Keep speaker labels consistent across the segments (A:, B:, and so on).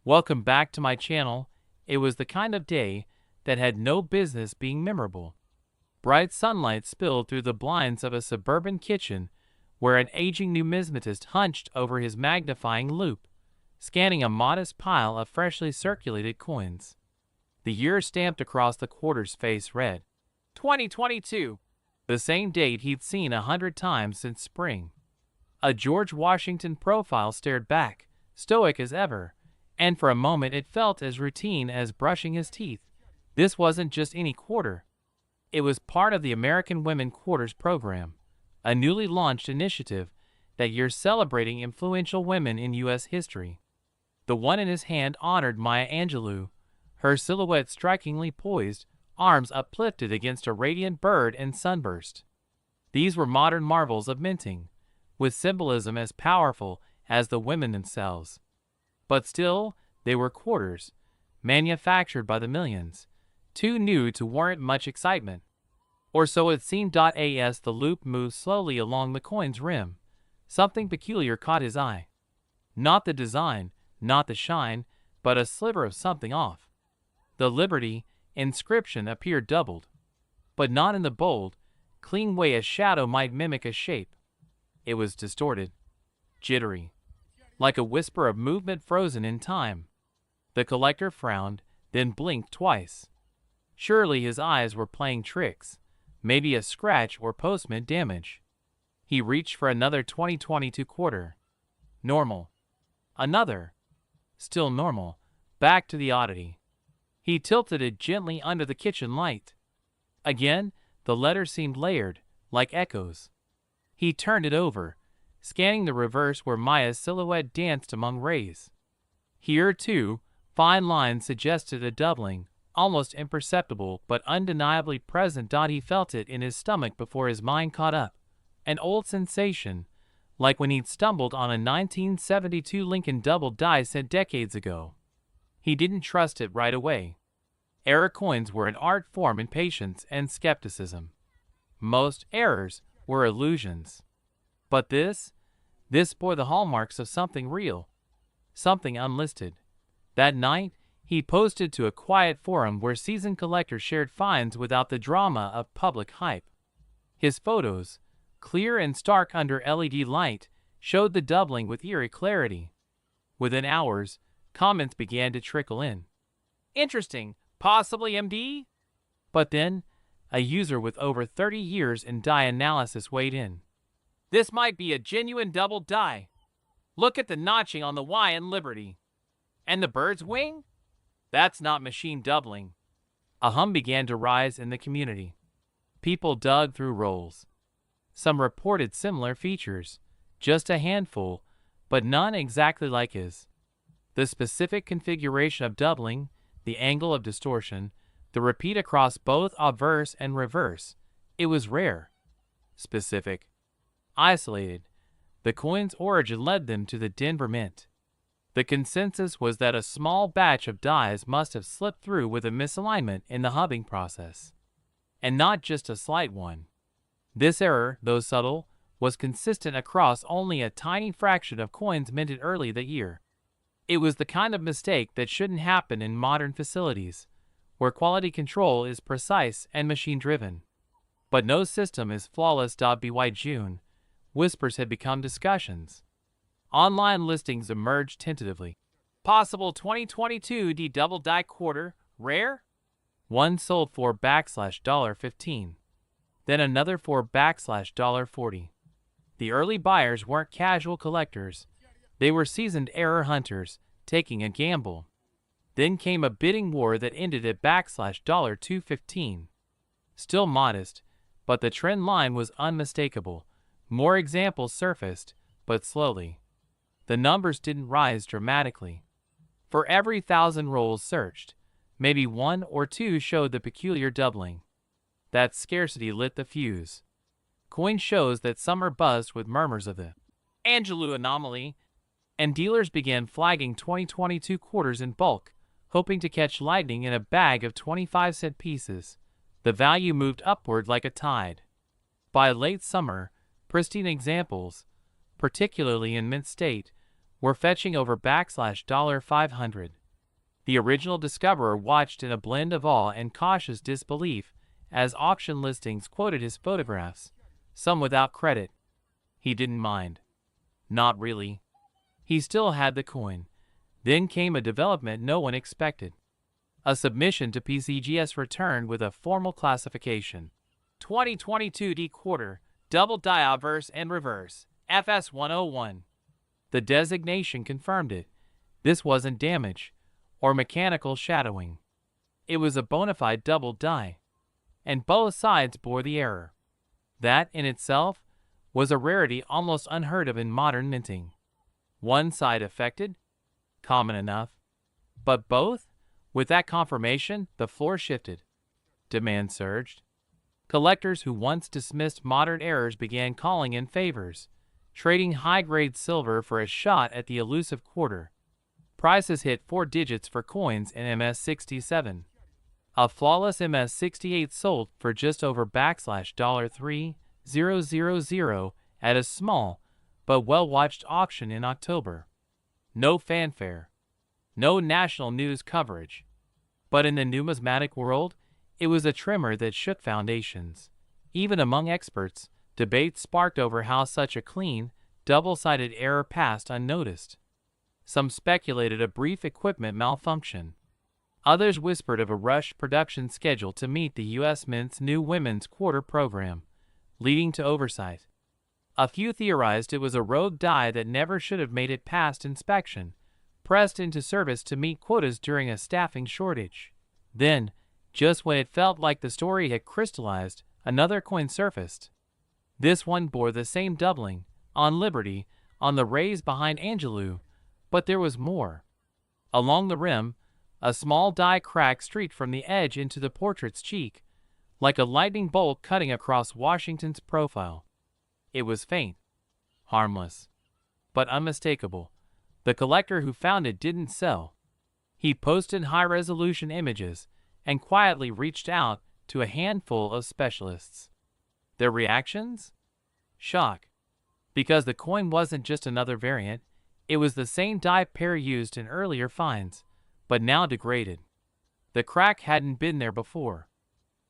A: Welcome back to my channel. It was the kind of day that had no business being memorable. Bright sunlight spilled through the blinds of a suburban kitchen where an aging numismatist hunched over his magnifying loupe, scanning a modest pile of freshly circulated coins. The year stamped across the quarter's face read 2022, the same date he'd seen 100 times since spring. A George Washington profile stared back, stoic as ever, and for a moment it felt as routine as brushing his teeth. This wasn't just any quarter. It was part of the American Women Quarters program, a newly launched initiative that year celebrating influential women in U.S. history. The one in his hand honored Maya Angelou, her silhouette strikingly poised, arms uplifted against a radiant bird and sunburst. These were modern marvels of minting, with symbolism as powerful as the women themselves. But still, they were quarters, manufactured by the millions, too new to warrant much excitement. Or so it seemed. As the loop moved slowly along the coin's rim, something peculiar caught his eye. Not the design, not the shine, but a sliver of something off. The Liberty inscription appeared doubled, but not in the bold, clean way a shadow might mimic a shape. It was distorted, jittery, like a whisper of movement frozen in time. The collector frowned, then blinked twice. Surely his eyes were playing tricks, maybe a scratch or postman damage. He reached for another 2022 quarter. Normal. Another. Still normal. Back to the oddity. He tilted it gently under the kitchen light. Again, the letters seemed layered, like echoes. He turned it over, scanning the reverse where Maya's silhouette danced among rays. Here, too, fine lines suggested a doubling, almost imperceptible but undeniably present. He felt it in his stomach before his mind caught up. An old sensation, like when he'd stumbled on a 1972 Lincoln double die set decades ago. He didn't trust it right away. Error coins were an art form in patience and skepticism. Most errors were illusions. But this bore the hallmarks of something real, something unlisted. That night, he posted to a quiet forum where seasoned collectors shared finds without the drama of public hype. His photos, clear and stark under LED light, showed the doubling with eerie clarity. Within hours, comments began to trickle in. Interesting, possibly MD? But then, a user with over 30 years in die analysis weighed in. This might be a genuine double die. Look at the notching on the Y in Liberty. And the bird's wing? That's not machine doubling. A hum began to rise in the community. People dug through rolls. Some reported similar features, just a handful, but none exactly like his. The specific configuration of doubling, the angle of distortion, the repeat across both obverse and reverse, it was rare. Specific. Isolated. The coin's origin led them to the Denver Mint. The consensus was that a small batch of dies must have slipped through with a misalignment in the hubbing process. And not just a slight one. This error, though subtle, was consistent across only a tiny fraction of coins minted early that year. It was the kind of mistake that shouldn't happen in modern facilities, where quality control is precise and machine-driven. But no system is flawless. By June, whispers had become discussions. Online listings emerged tentatively. Possible 2022 D double die quarter, rare? One sold for $15. Then another for $40. The early buyers weren't casual collectors. They were seasoned error hunters, taking a gamble. Then came a bidding war that ended at $215. Still modest, but the trend line was unmistakable. More examples surfaced, but slowly. The numbers didn't rise dramatically. For every 1,000 rolls searched, maybe one or two showed the peculiar doubling. That scarcity lit the fuse. Coin shows that summer buzzed with murmurs of the Angelou anomaly, and dealers began flagging 2022 quarters in bulk, hoping to catch lightning in a bag of 25-cent pieces. The value moved upward like a tide. By late summer, pristine examples, particularly in mint state, were fetching over $500. The original discoverer watched in a blend of awe and cautious disbelief as auction listings quoted his photographs, some without credit. He didn't mind. Not really. He still had the coin. Then came a development no one expected. A submission to PCGS returned with a formal classification. 2022 D quarter, double die obverse and reverse, FS101. The designation confirmed it. This wasn't damage or mechanical shadowing. It was a bona fide double die, and both sides bore the error. That, in itself, was a rarity almost unheard of in modern minting. One side affected? Common enough. But both? With that confirmation, the floor shifted. Demand surged. Collectors who once dismissed modern errors began calling in favors, trading high-grade silver for a shot at the elusive quarter. Prices hit 4 digits for coins in MS67. A flawless MS68 sold for just over $3,000 at a small but well-watched auction in October. No fanfare. No national news coverage. But in the numismatic world, it was a tremor that shook foundations. Even among experts, debate sparked over how such a clean, double-sided error passed unnoticed. Some speculated a brief equipment malfunction. Others whispered of a rushed production schedule to meet the U.S. Mint's new Women's Quarter program, leading to oversight. A few theorized it was a rogue die that never should have made it past inspection, pressed into service to meet quotas during a staffing shortage. Then, just when it felt like the story had crystallized, another coin surfaced. This one bore the same doubling, on Liberty, on the raise behind Angelou, but there was more. Along the rim, a small die crack streaked from the edge into the portrait's cheek, like a lightning bolt cutting across Washington's profile. It was faint, harmless, but unmistakable. The collector who found it didn't sell. He posted high-resolution images and quietly reached out to a handful of specialists. Their reactions? Shock. Because the coin wasn't just another variant, it was the same die pair used in earlier finds, but now degraded. The crack hadn't been there before,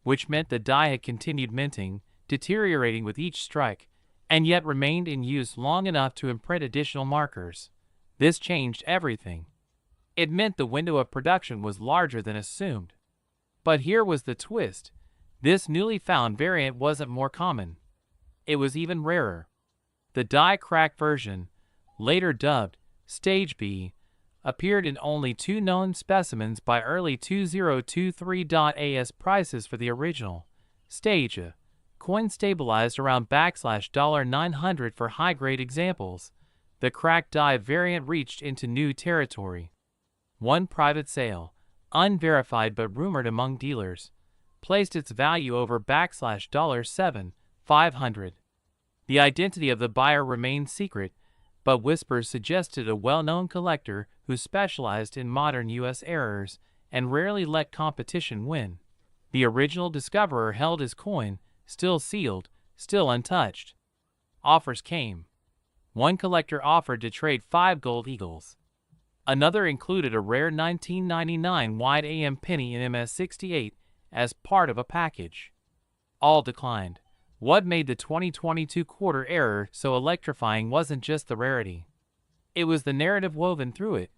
A: which meant the die had continued minting, deteriorating with each strike, and yet remained in use long enough to imprint additional markers. This changed everything. It meant the window of production was larger than assumed. But here was the twist. This newly found variant wasn't more common. It was even rarer. The die crack version, later dubbed Stage B, appeared in only 2 known specimens by early 2023. As prices for the original Stage A coin stabilized around $900 for high-grade examples. The cracked die variant reached into new territory. One private sale, unverified but rumored among dealers, placed its value over $7,500. The identity of the buyer remained secret, but whispers suggested a well-known collector who specialized in modern U.S. errors and rarely let competition win. The original discoverer held his coin, still sealed, still untouched. Offers came. One collector offered to trade 5 gold eagles. Another included a rare 1999 wide AM penny in MS68 as part of a package. All declined. What made the 2022 quarter error so electrifying wasn't just the rarity. It was the narrative woven through it.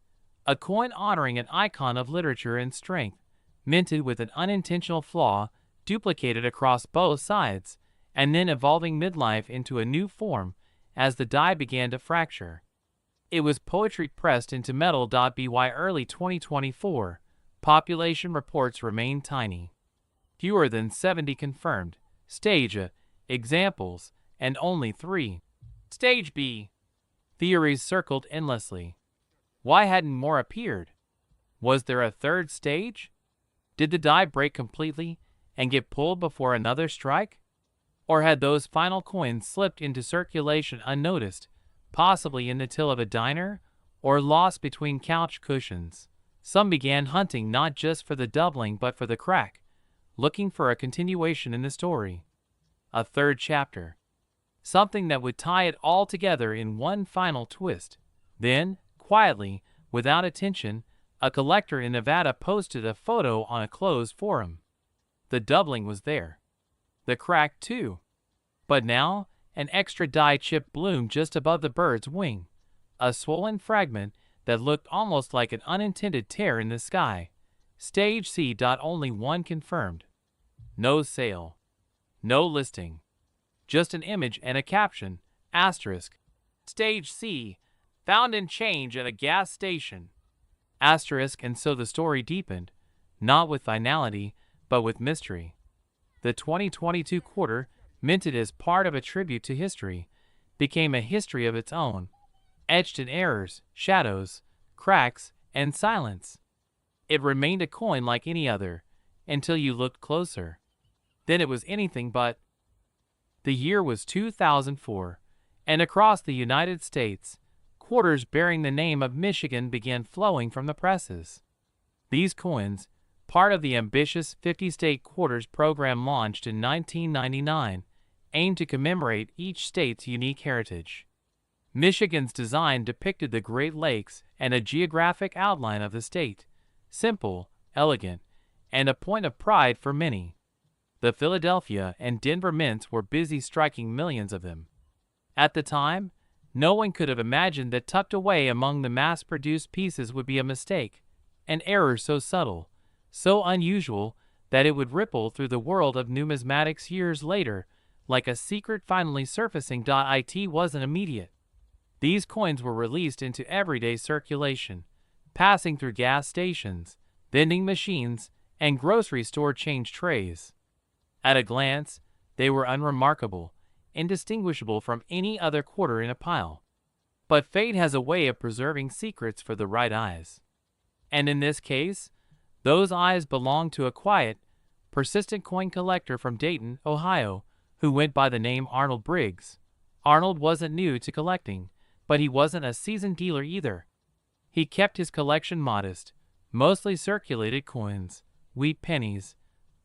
A: A coin honoring an icon of literature and strength, minted with an unintentional flaw, duplicated across both sides, and then evolving midlife into a new form as the die began to fracture. It was poetry pressed into metal. By early 2024, population reports remained tiny. Fewer than 70 confirmed Stage A examples, and only 3 Stage B. Theories circled endlessly. Why hadn't more appeared? Was there a third stage? Did the die break completely and get pulled before another strike? Or had those final coins slipped into circulation unnoticed, possibly in the till of a diner, or lost between couch cushions? Some began hunting not just for the doubling but for the crack, looking for a continuation in the story. A third chapter. Something that would tie it all together in one final twist. Then, quietly, without attention, A collector in Nevada posted a photo on a closed forum. The doubling was there. The crack too. But now, an extra die chip bloomed just above the bird's wing, a swollen fragment that looked almost like an unintended tear in the sky. Stage C. Only one confirmed. No sale. No listing. Just an image and a caption, asterisk. Stage C. Found in change at a gas station. Asterisk. And so the story deepened, not with finality, but with mystery. The 2022 quarter, minted as part of a tribute to history, became a history of its own, etched in errors, shadows, cracks, and silence. It remained a coin like any other, until you looked closer. Then it was anything but. The year was 2004, and across the United States, quarters bearing the name of Michigan began flowing from the presses. These coins, part of the ambitious 50-state quarters program launched in 1999, aimed to commemorate each state's unique heritage. Michigan's design depicted the Great Lakes and a geographic outline of the state, simple, elegant, and a point of pride for many. The Philadelphia and Denver mints were busy striking millions of them. At the time, no one could have imagined that tucked away among the mass-produced pieces would be a mistake, an error so subtle, so unusual that it would ripple through the world of numismatics years later, like a secret finally surfacing. It wasn't immediate. These coins were released into everyday circulation, passing through gas stations, vending machines, and grocery store change trays. At a glance, they were unremarkable, indistinguishable from any other quarter in a pile. But fate has a way of preserving secrets for the right eyes. And in this case, those eyes belonged to a quiet, persistent coin collector from Dayton, Ohio, who went by the name Arnold Briggs. Arnold wasn't new to collecting, but he wasn't a seasoned dealer either. He kept his collection modest, mostly circulated coins, wheat pennies,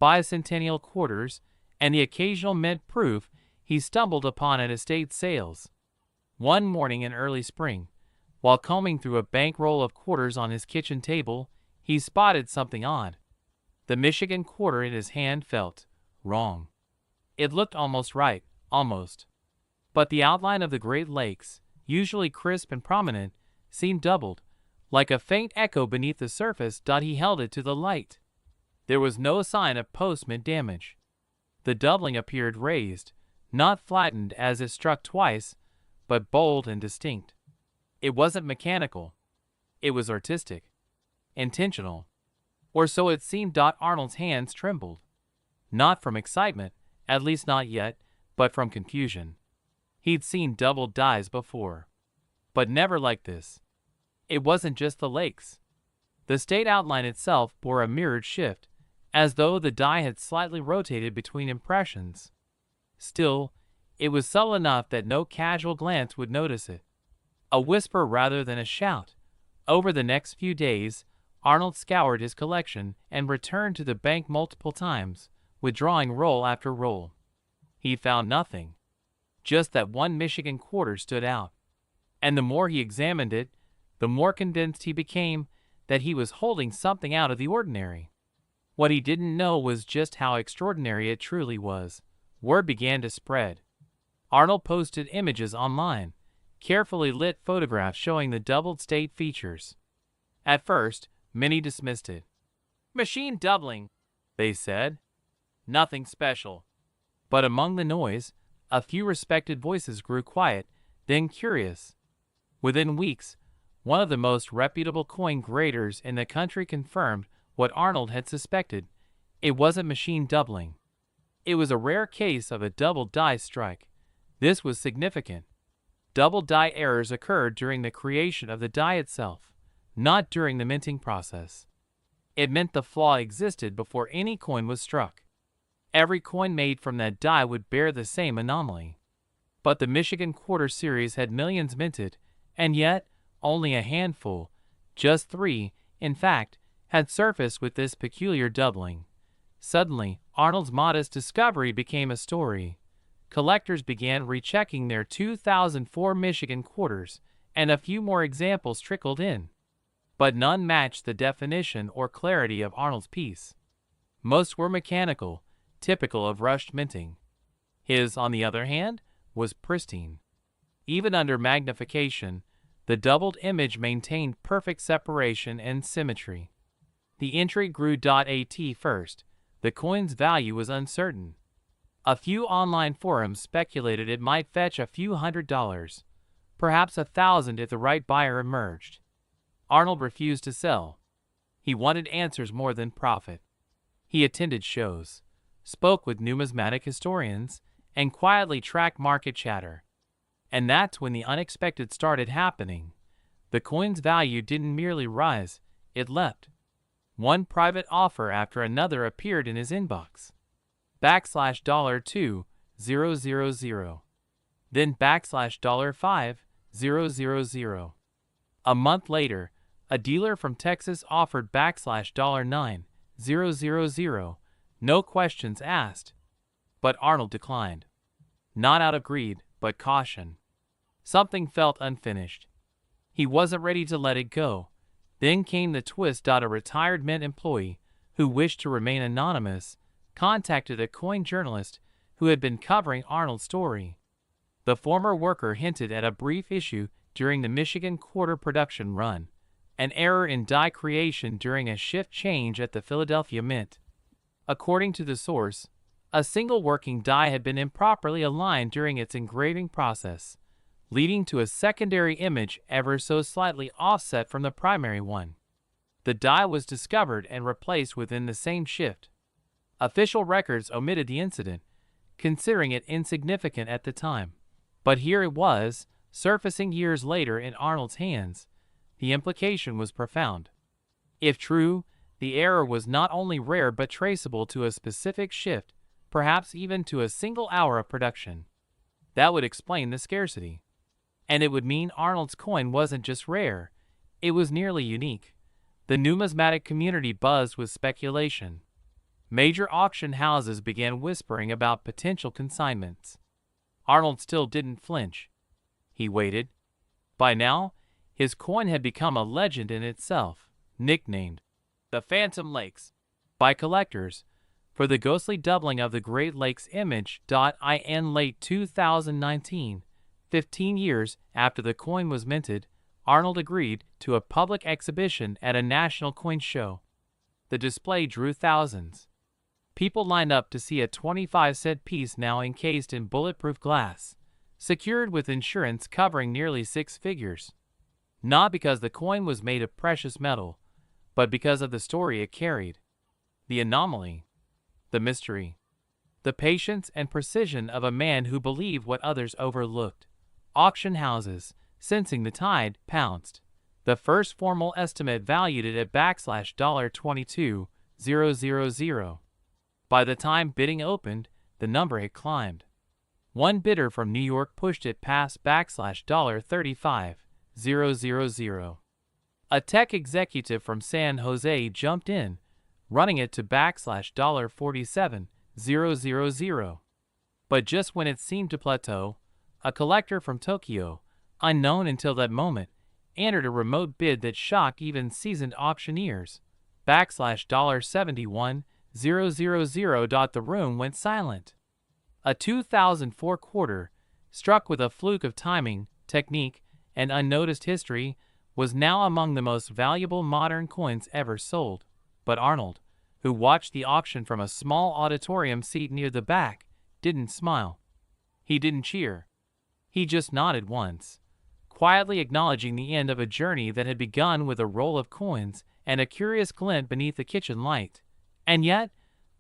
A: bicentennial quarters, and the occasional mint proof he stumbled upon at estate sales. One morning in early spring, while combing through a bankroll of quarters on his kitchen table, he spotted something odd. The Michigan quarter in his hand felt wrong. It looked almost right, almost. But the outline of the Great Lakes, usually crisp and prominent, seemed doubled, like a faint echo beneath the surface. He held it to the light. There was no sign of post-mint damage. The doubling appeared raised, not flattened as it struck twice, but bold and distinct. It wasn't mechanical. It was artistic. Intentional. Or so it seemed. Arnold's hands trembled. Not from excitement, at least not yet, but from confusion. He'd seen doubled dies before. But never like this. It wasn't just the lakes. The state outline itself bore a mirrored shift, as though the die had slightly rotated between impressions. Still, it was subtle enough that no casual glance would notice it. A whisper rather than a shout. Over the next few days, Arnold scoured his collection and returned to the bank multiple times, withdrawing roll after roll. He found nothing. Just that one Michigan quarter stood out. And the more he examined it, the more convinced he became that he was holding something out of the ordinary. What he didn't know was just how extraordinary it truly was. Word began to spread. Arnold posted images online, carefully lit photographs showing the doubled state features. At first, many dismissed it. Machine doubling, they said. Nothing special. But among the noise, a few respected voices grew quiet, then curious. Within weeks, one of the most reputable coin graders in the country confirmed what Arnold had suspected. It wasn't machine doubling. It was a rare case of a double die strike. This was significant. Double die errors occurred during the creation of the die itself, not during the minting process. It meant the flaw existed before any coin was struck. Every coin made from that die would bear the same anomaly. But the Michigan Quarter Series had millions minted, and yet only a handful, just 3, in fact, had surfaced with this peculiar doubling. Suddenly, Arnold's modest discovery became a story. Collectors began rechecking their 2004 Michigan quarters, and a few more examples trickled in. but none matched the definition or clarity of Arnold's piece. Most were mechanical, typical of rushed minting. His, on the other hand, was pristine. Even under magnification, the doubled image maintained perfect separation and symmetry. The entry grew .at first. The coin's value was uncertain. A few online forums speculated it might fetch a few $100s, perhaps 1,000 if the right buyer emerged. Arnold refused to sell. He wanted answers more than profit. He attended shows, spoke with numismatic historians, and quietly tracked market chatter. And that's when the unexpected started happening. The coin's value didn't merely rise, it leapt. One private offer after another appeared in his inbox. $$2,000. Then $5,000. A month later, a dealer from Texas offered $9,000. No questions asked. But Arnold declined. Not out of greed, but caution. Something felt unfinished. He wasn't ready to let it go. Then came the twist. A retired mint employee, who wished to remain anonymous, contacted a coin journalist who had been covering Arnold's story. The former worker hinted at a brief issue during the Michigan quarter production run, an error in die creation during a shift change at the Philadelphia Mint. According to the source, a single working die had been improperly aligned during its engraving process, leading to a secondary image ever so slightly offset from the primary one. The die was discovered and replaced within the same shift. Official records omitted the incident, considering it insignificant at the time. But here it was, surfacing years later in Arnold's hands. The implication was profound. If true, the error was not only rare but traceable to a specific shift, perhaps even to a single hour of production. That would explain the scarcity. And it would mean Arnold's coin wasn't just rare, it was nearly unique. The numismatic community buzzed with speculation. Major auction houses began whispering about potential consignments. Arnold still didn't flinch. He waited. By now, his coin had become a legend in itself, nicknamed the Phantom Lakes by collectors for the ghostly doubling of the Great Lakes image. In late 2019, 15 years after the coin was minted, Arnold agreed to a public exhibition at a national coin show. The display drew thousands. People lined up to see a 25-cent piece now encased in bulletproof glass, secured with insurance covering nearly 6 figures. Not because the coin was made of precious metal, but because of the story it carried. The anomaly, the mystery, the patience and precision of a man who believed what others overlooked. Auction houses, sensing the tide, pounced. The first formal estimate valued it at $22,000. By the time bidding opened, the number had climbed. One bidder from New York pushed it past $35,000. A tech executive from San Jose jumped in, running it to $47,000. But just when it seemed to plateau, a collector from Tokyo, unknown until that moment, entered a remote bid that shocked even seasoned auctioneers. $71,000. The room went silent. A 2004 quarter, struck with a fluke of timing, technique, and unnoticed history, was now among the most valuable modern coins ever sold. But Arnold, who watched the auction from a small auditorium seat near the back, didn't smile. He didn't cheer. He just nodded once, quietly acknowledging the end of a journey that had begun with a roll of coins and a curious glint beneath the kitchen light. And yet,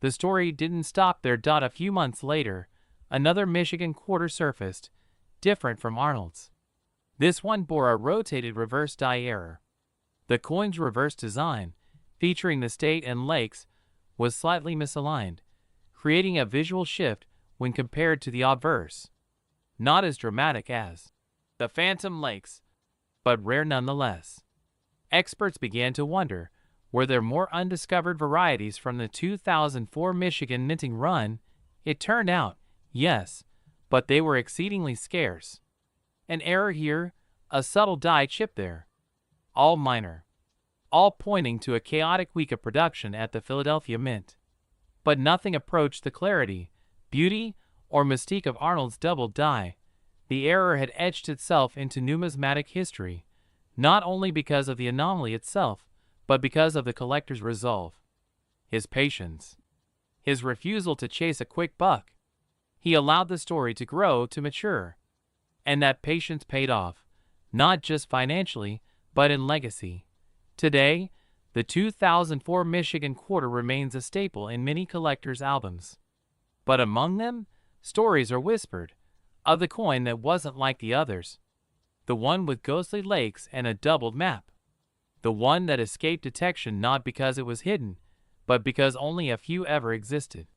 A: the story didn't stop there. A few months later, another Michigan quarter surfaced, different from Arnold's. This one bore a rotated reverse die error. The coin's reverse design, featuring the state and lakes, was slightly misaligned, creating a visual shift when compared to the obverse. Not as dramatic as the Phantom Lakes, but rare nonetheless. Experts began to wonder, were there more undiscovered varieties from the 2004 Michigan minting run? It turned out, yes, but they were exceedingly scarce. An error here, a subtle die chip there. All minor. all pointing to a chaotic week of production at the Philadelphia Mint. But nothing approached the clarity, beauty, or mystique of Arnold's double die. The error had etched itself into numismatic history, not only because of the anomaly itself, but because of the collector's resolve, his patience, his refusal to chase a quick buck. He allowed the story to grow, to mature. And that patience paid off, not just financially, but in legacy. Today, the 2004 Michigan Quarter remains a staple in many collectors' albums. But among them, stories are whispered, of the coin that wasn't like the others. The one with ghostly lakes and a doubled map. The one that escaped detection not because it was hidden, but because only a few ever existed.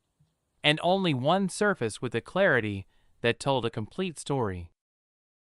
A: And only one surfaced with a clarity that told a complete story.